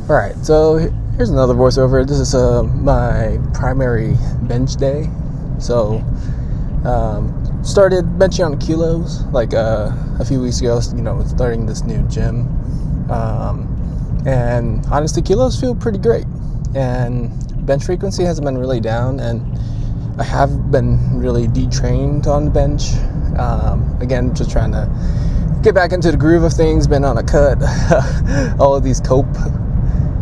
Alright, so here's another voiceover. This is my primary bench day. So, started benching on kilos like a few weeks ago, starting this new gym. And honestly, kilos feel pretty great. And bench frequency hasn't been really down, and I have been really detrained on the bench. Again, just trying to get back into the groove of things, been on a cut, all of these cope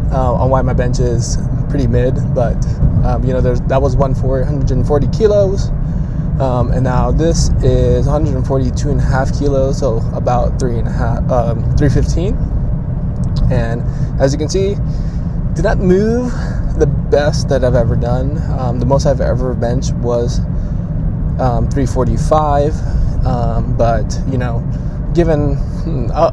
on why my bench is pretty mid, but that was 140 kilos, and now this is 142.5 kilos, so about 315. And as you can see, did not move the best that I've ever done. The most I've ever benched was 345, but given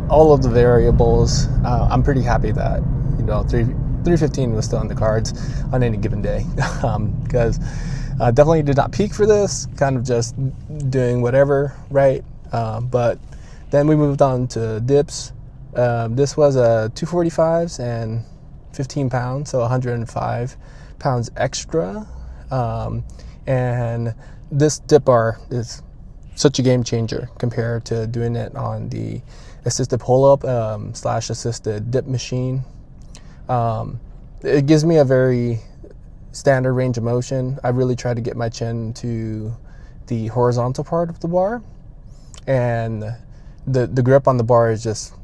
all of the variables, I'm pretty happy that 315 was still on the cards on any given day, because definitely did not peak for this, kind of just doing whatever, right? But then we moved on to dips. This was a 245s and 15 pounds, so 105 pounds extra. And this dip bar is such a game changer compared to doing it on the assisted pull-up / assisted dip machine. It gives me a very standard range of motion. I really try to get my chin to the horizontal part of the bar, and the grip on the bar is just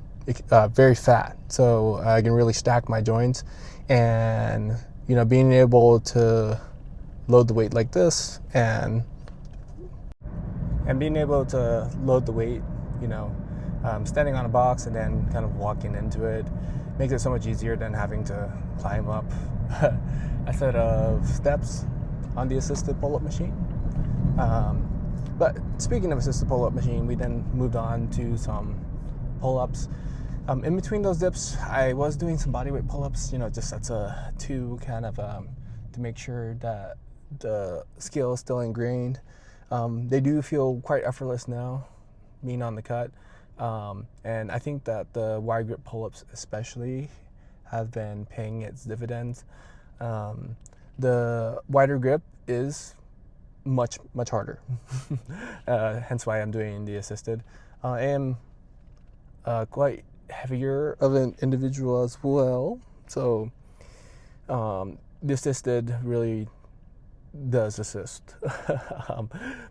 very fat, so I can really stack my joints. And being able to load the weight like this and being able to load the weight, standing on a box and then kind of walking into it, makes it so much easier than having to climb up a set of steps on the assisted pull-up machine. But speaking of assisted pull-up machine, we then moved on to some pull-ups. In between those dips, I was doing some bodyweight pull-ups, just to kind of to make sure that the skill is still ingrained. They do feel quite effortless now, being on the cut. And I think that the wide grip pull-ups especially have been paying its dividends. The wider grip is much harder, hence why I'm doing the assisted. I am quite heavier of an individual as well, so the assisted really does assist.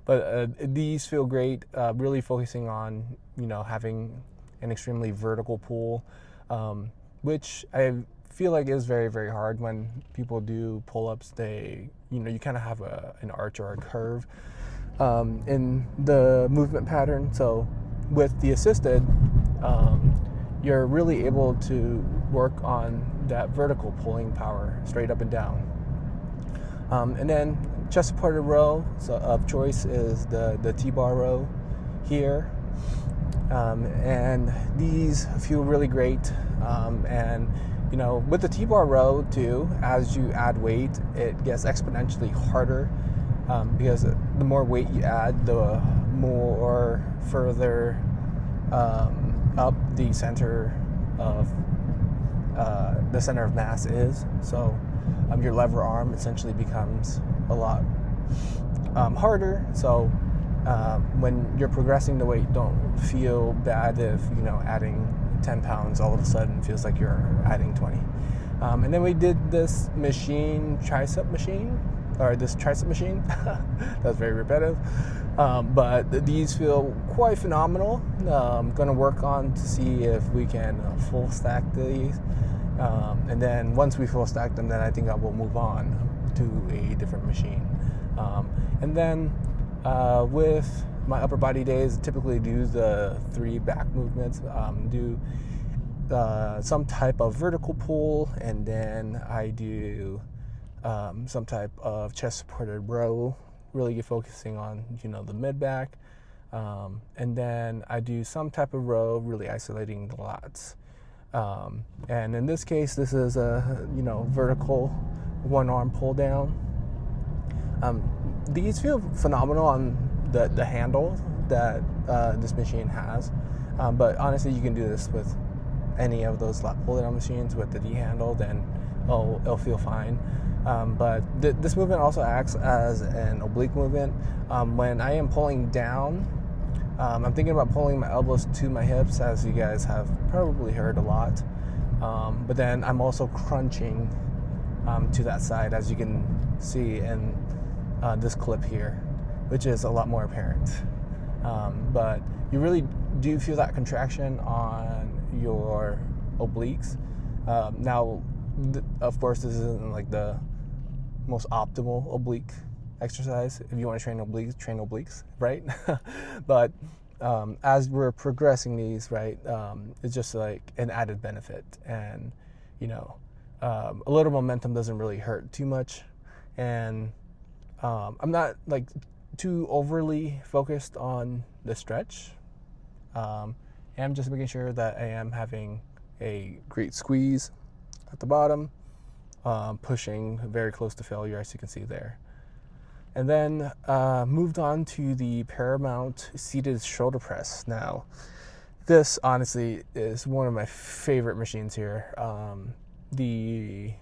But these feel great, really focusing on having an extremely vertical pull, which I feel like is very, very hard when people do pull-ups. They you kind of have an arch or a curve in the movement pattern. So with the assisted, you're really able to work on that vertical pulling power straight up and down. And then chest supported row of choice is the T-bar row here. And these feel really great. And with the T-bar row too, as you add weight, it gets exponentially harder, because the more weight you add, the more further up the center of mass is. So your lever arm essentially becomes a lot harder. So when you're progressing the weight, don't feel bad if adding 10 pounds all of a sudden feels like you're adding 20. And then we did this tricep machine. That was very repetitive. But these feel quite phenomenal. I'm going to work on to see if we can full stack these. And then once we full stack them, then I think I will move on to a different machine. And then with my upper body days, typically do the 3 back movements, do some type of vertical pull, and then I do some type of chest supported row, really focusing on the mid back, and then I do some type of row, really isolating the lats. And in this case, this is a vertical one arm pull down. These feel phenomenal on the handle that this machine has, but honestly, you can do this with any of those lat pull down machines with the D handle, then it'll feel fine. But this movement also acts as an oblique movement. When I am pulling down, I'm thinking about pulling my elbows to my hips, as you guys have probably heard a lot. But then I'm also crunching to that side, as you can see in this clip here, which is a lot more apparent. But you really do feel that contraction on your obliques. Now, of course, this isn't like the most optimal oblique exercise. If you want to train obliques, right? But as we're progressing these, right, it's just like an added benefit, and a little momentum doesn't really hurt too much. And I'm not like too overly focused on the stretch. I'm just making sure that I am having a great squeeze at the bottom, pushing very close to failure, as you can see there. And then moved on to the Paramount seated shoulder press. Now, this honestly is one of my favorite machines here. The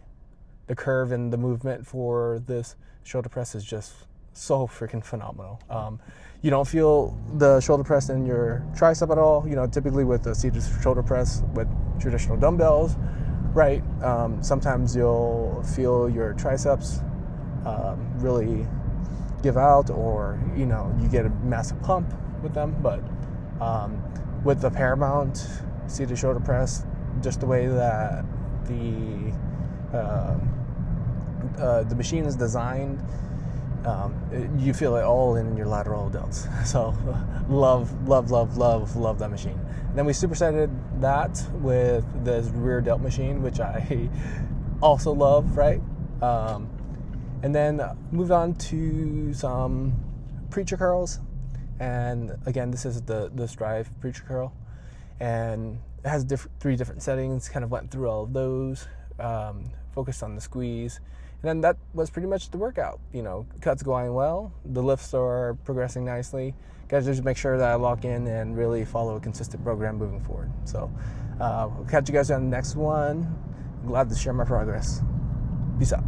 curve and the movement for this shoulder press is just so freaking phenomenal. You don't feel the shoulder press in your tricep at all. Typically with the seated shoulder press with traditional dumbbells, right? Sometimes you'll feel your triceps really give out, or you get a massive pump with them. But with the Paramount seated shoulder press, just the way that the machine is designed, you feel it all in your lateral delts. So love that machine. And then we supersetted that with this rear delt machine, which I also love, right? And then moved on to some preacher curls. And again, this is the Strive preacher curl, and it has 3 different settings. Kind of went through all of those, focused on the squeeze. And then that was pretty much the workout. Cuts going well, the lifts are progressing nicely. Gotta just make sure that I lock in and really follow a consistent program moving forward. So we'll catch you guys on the next one. Glad to share my progress. Peace out.